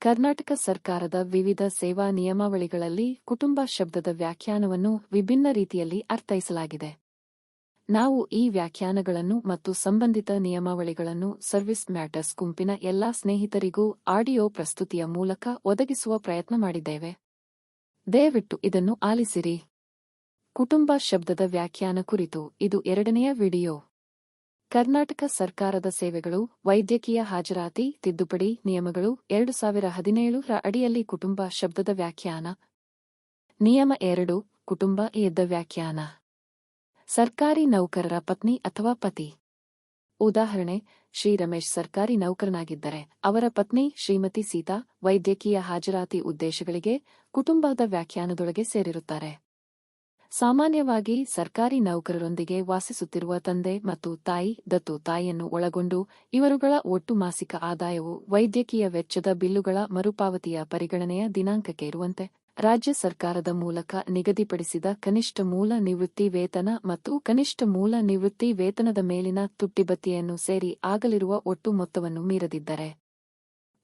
ಕರ್ನಾಟಕ ಸರ್ಕಾರದ ವಿವಿಧ ಸೇವಾ ನಿಯಮಾವಳಿಗಳಲ್ಲಿ ಕುಟುಂಬ ಶಬ್ದದ ವ್ಯಾಖ್ಯಾನವನ್ನು ವಿಭಿನ್ನ ರೀತಿಯಲ್ಲಿ ಅರ್ಥೈಸಲಾಗಿದೆ. ನಾವು ಈ ವ್ಯಾಖ್ಯಾನಗಳನ್ನು ಮತ್ತು ಸಂಬಂಧಿತ ನಿಯಮಾವಳಿಗಳನ್ನು ಸರ್ವಿಸ್ ಮ್ಯಾಟರ್ಸ್ ಗುಂಪಿನ ಎಲ್ಲಾ ಸ್ನೇಹಿತರಿಗೂ ಆಡಿಯೋ ಪ್ರಸ್ತುತಿಯ ಮೂಲಕ ಒದಗಿಸುವ ಪ್ರಯತ್ನ ಮಾಡಿದ್ದೇವೆ. ದಯವಿಟ್ಟು ಇದನ್ನು ಆಲಿಸಿರಿ. ಕುಟುಂಬ ಶಬ್ದದ ವ್ಯಾಖ್ಯಾನ ಕುರಿತು ಇದು 2ನೆಯ ವಿಡಿಯೋ. ಕರ್ನಾಟಕ ಸರ್ಕಾರದ ಸೇವೆಗಳು, ವೈದ್ಯಕೀಯ ಹಾಜರಾತಿ ತಿದ್ದುಪಡಿ ನಿಯಮಗಳು 2017 ರ ಅಡಿಯಲ್ಲಿ ಕುಟುಂಬ ಶಬ್ದದ ವ್ಯಾಖ್ಯಾನ. ನಿಯಮ 2, ಕುಟುಂಬ ಎದ್ದ ವ್ಯಾಖ್ಯಾನ. ಸರ್ಕಾರಿ ನೌಕರರ ಪತ್ನಿ ಅಥವಾ ಪತಿ. ಉದಾಹರಣೆ: ಶ್ರೀ ರಮೇಶ್ ಸರ್ಕಾರಿ ನೌಕರನಾಗಿದ್ದರೆ ಅವರ ಪತ್ನಿ ಶ್ರೀಮತಿ ಸೀತಾ ವೈದ್ಯಕೀಯ ಹಾಜರಾತಿ ಉದ್ದೇಶಗಳಿಗೆ ಕುಟುಂಬದ ವ್ಯಾಖ್ಯಾನದೊಳಗೆ ಸೇರಿರುತ್ತಾರೆ. ಸಾಮಾನ್ಯವಾಗಿ ಸರ್ಕಾರಿ ನೌಕರರೊಂದಿಗೆ ವಾಸಿಸುತ್ತಿರುವ ತಂದೆ ಮತ್ತು ತಾಯಿ, ದತ್ತು ತಾಯಿಯನ್ನು ಒಳಗೊಂಡು ಇವರುಗಳ ಒಟ್ಟು ಮಾಸಿಕ ಆದಾಯವು ವೈದ್ಯಕೀಯ ವೆಚ್ಚದ ಬಿಲ್ಲುಗಳ ಮರುಪಾವತಿಯ ಪರಿಗಣನೆಯ ದಿನಾಂಕಕ್ಕೆ ಇರುವಂತೆ ರಾಜ್ಯ ಸರ್ಕಾರದ ಮೂಲಕ ನಿಗದಿಪಡಿಸಿದ ಕನಿಷ್ಠ ಮೂಲ ನಿವೃತ್ತಿ ವೇತನ ಮತ್ತು ಕನಿಷ್ಠ ಮೂಲ ನಿವೃತ್ತಿ ವೇತನದ ಮೇಲಿನ ತುಟ್ಟಿಭತ್ಯೆಯನ್ನು ಸೇರಿ ಆಗಲಿರುವ ಒಟ್ಟು ಮೊತ್ತವನ್ನು ಮೀರದಿದ್ದರೆ.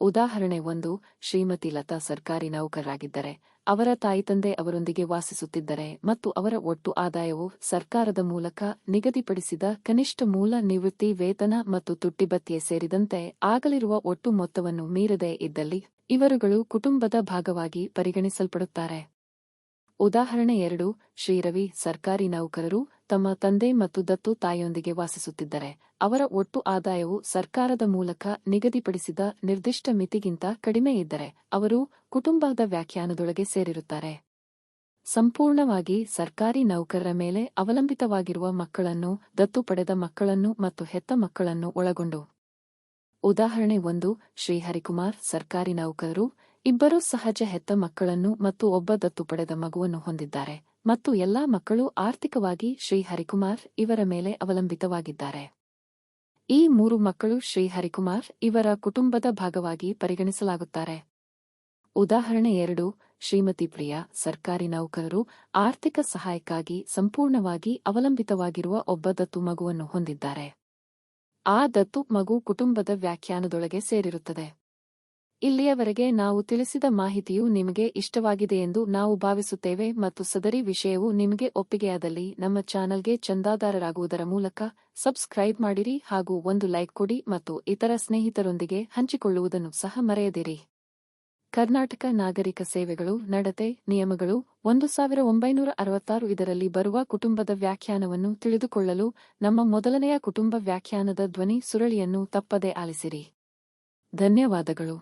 ಉದಾಹರಣೆ 1, ಶ್ರೀಮತಿ ಲತಾ ಸರ್ಕಾರಿ ನೌಕರರಾಗಿದ್ದರೆ ಅವರ ತಾಯಿತಂದೆ ಅವರೊಂದಿಗೆ ವಾಸಿಸುತ್ತಿದ್ದರೆ ಮತ್ತು ಅವರ ಒಟ್ಟು ಆದಾಯವು ಸರ್ಕಾರದ ಮೂಲಕ ನಿಗದಿಪಡಿಸಿದ ಕನಿಷ್ಠ ಮೂಲ ನಿವೃತ್ತಿ ವೇತನ ಮತ್ತು ತುಟ್ಟಿಭತ್ಯೆ ಸೇರಿದಂತೆ ಆಗಲಿರುವ ಒಟ್ಟು ಮೊತ್ತವನ್ನು ಮೀರದೇ ಇದ್ದಲ್ಲಿ ಇವರುಗಳು ಕುಟುಂಬದ ಭಾಗವಾಗಿ ಪರಿಗಣಿಸಲ್ಪಡುತ್ತಾರೆ. ಉದಾಹರಣೆ 2, ಶ್ರೀ ರವಿ ಸರ್ಕಾರಿ ನೌಕರರು ತಮ್ಮ ತಂದೆ ಮತ್ತು ದತ್ತು ತಾಯಿಯೊಂದಿಗೆ ವಾಸಿಸುತ್ತಿದ್ದರೆ ಅವರ ಒಟ್ಟು ಆದಾಯವು ಸರ್ಕಾರದ ಮೂಲಕ ನಿಗದಿಪಡಿಸಿದ ನಿರ್ದಿಷ್ಟ ಮಿತಿಗಿಂತ ಕಡಿಮೆ ಇದ್ದರೆ ಅವರು ಕುಟುಂಬದ ವ್ಯಾಖ್ಯಾನದೊಳಗೆ ಸೇರಿರುತ್ತಾರೆ. ಸಂಪೂರ್ಣವಾಗಿ ಸರ್ಕಾರಿ ನೌಕರರ ಮೇಲೆ ಅವಲಂಬಿತವಾಗಿರುವ ಮಕ್ಕಳನ್ನು, ದತ್ತು ಪಡೆದ ಮಕ್ಕಳನ್ನು ಮತ್ತು ಹೆತ್ತ ಮಕ್ಕಳನ್ನು ಒಳಗೊಂಡು. ಉದಾಹರಣೆ 1, ಶ್ರೀ ಹರಿಕುಮಾರ್ ಸರ್ಕಾರಿ ನೌಕರರು 2 ಸಹಜ ಹೆತ್ತ ಮಕ್ಕಳನ್ನು ಮತ್ತು 1 ದತ್ತು ಪಡೆದ ಮಗುವನ್ನು ಹೊಂದಿದ್ದಾರೆ ಮತ್ತು ಎಲ್ಲಾ ಮಕ್ಕಳು ಆರ್ಥಿಕವಾಗಿ ಶ್ರೀ ಹರಿಕುಮಾರ್ ಇವರ ಮೇಲೆ ಅವಲಂಬಿತವಾಗಿದ್ದಾರೆ. ಈ 3 ಮಕ್ಕಳು ಶ್ರೀ ಹರಿಕುಮಾರ್ ಇವರ ಕುಟುಂಬದ ಭಾಗವಾಗಿ ಪರಿಗಣಿಸಲಾಗುತ್ತಾರೆ. ಉದಾಹರಣೆ 2, ಶ್ರೀಮತಿ ಪ್ರಿಯಾ ಸರ್ಕಾರಿ ನೌಕರರು ಆರ್ಥಿಕ ಸಹಾಯಕ್ಕಾಗಿ ಸಂಪೂರ್ಣವಾಗಿ ಅವಲಂಬಿತವಾಗಿರುವ 1 ದತ್ತು ಮಗುವನ್ನು ಹೊಂದಿದ್ದಾರೆ. ಆ ದತ್ತು ಮಗು ಕುಟುಂಬದ ವ್ಯಾಖ್ಯಾನದೊಳಗೆ ಸೇರಿರುತ್ತದೆ. ಇಲ್ಲಿಯವರೆಗೆ ನಾವು ತಿಳಿಸಿದ ಮಾಹಿತಿಯು ನಿಮಗೆ ಇಷ್ಟವಾಗಿದೆಯೆಂದು ನಾವು ಭಾವಿಸುತ್ತೇವೆ ಮತ್ತು ಸದರಿ ವಿಷಯವು ನಿಮಗೆ ಒಪ್ಪಿಗೆಯಾದಲ್ಲಿ ನಮ್ಮ ಚಾನಲ್ಗೆ ಚಂದಾದಾರರಾಗುವುದರ ಮೂಲಕ ಸಬ್ಸ್ಕ್ರೈಬ್ ಮಾಡಿರಿ ಹಾಗೂ ಒಂದು ಲೈಕ್ ಕೊಡಿ ಮತ್ತು ಇತರ ಸ್ನೇಹಿತರೊಂದಿಗೆ ಹಂಚಿಕೊಳ್ಳುವುದನ್ನು ಸಹ ಮರೆಯದಿರಿ. ಕರ್ನಾಟಕ ನಾಗರಿಕ ಸೇವೆಗಳು ನಡತೆ ನಿಯಮಗಳು 1966 ಇದರಲ್ಲಿ ಬರುವ ಕುಟುಂಬದ ವ್ಯಾಖ್ಯಾನವನ್ನು ತಿಳಿದುಕೊಳ್ಳಲು ನಮ್ಮ ಮೊದಲನೆಯ ಕುಟುಂಬ ವ್ಯಾಖ್ಯಾನದ ಧ್ವನಿ ಸುರಳಿಯನ್ನು ತಪ್ಪದೆ ಆಲಿಸಿರಿ. ಧನ್ಯವಾದಗಳು.